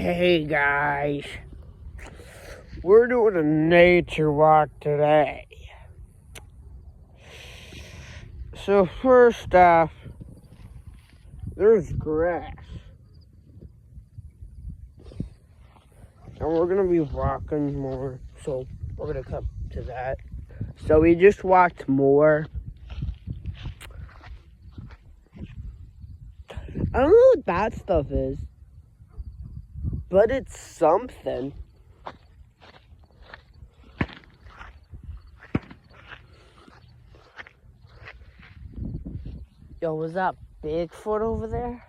Hey guys, we're doing a nature walk today. So first off, there's grass. And we're gonna be walking more, so we're gonna come to that. So we just walked more. I don't know what that stuff is, but it's something. Yo, was that Bigfoot over there?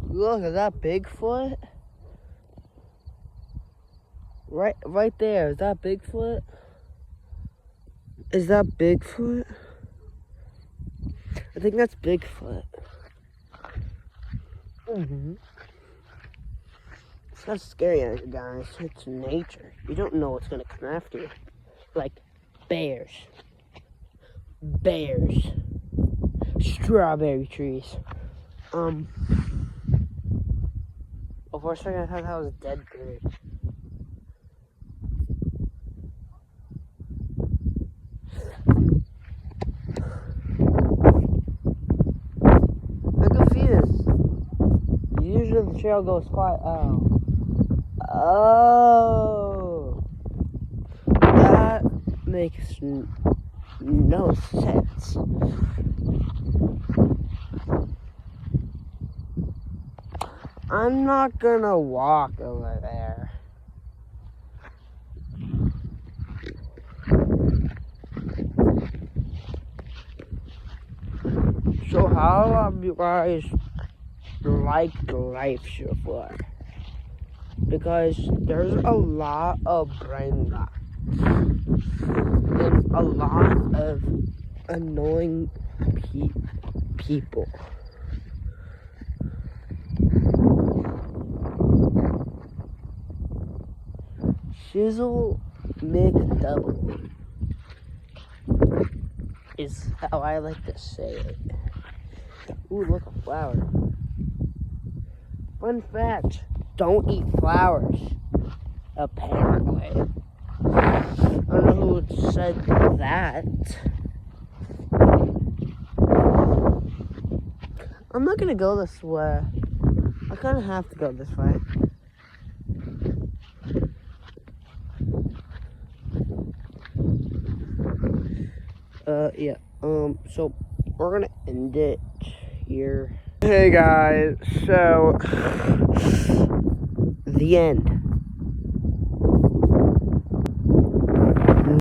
Look, is that Bigfoot? Right there. Is that Bigfoot? Is that Bigfoot? I think that's Bigfoot. It's not scary, guys. It's nature. You don't know what's gonna come after you. Like bears. Strawberry trees. Oh, for a second I thought that was a dead bird. I'm confused. Usually the trail goes quiet. Oh. That makes no sense. I'm not gonna walk over there. So how have you guys liked life so far? Because there's a lot of brain rot and a lot of annoying people. Shizzle McDouble is how I like to say it. Ooh, look, a flower. Fun fact, don't eat flowers, apparently. I don't know who said that. I'm not gonna go this way. I kinda have to go this way. Yeah, so we're gonna end it here. Hey guys, so the end.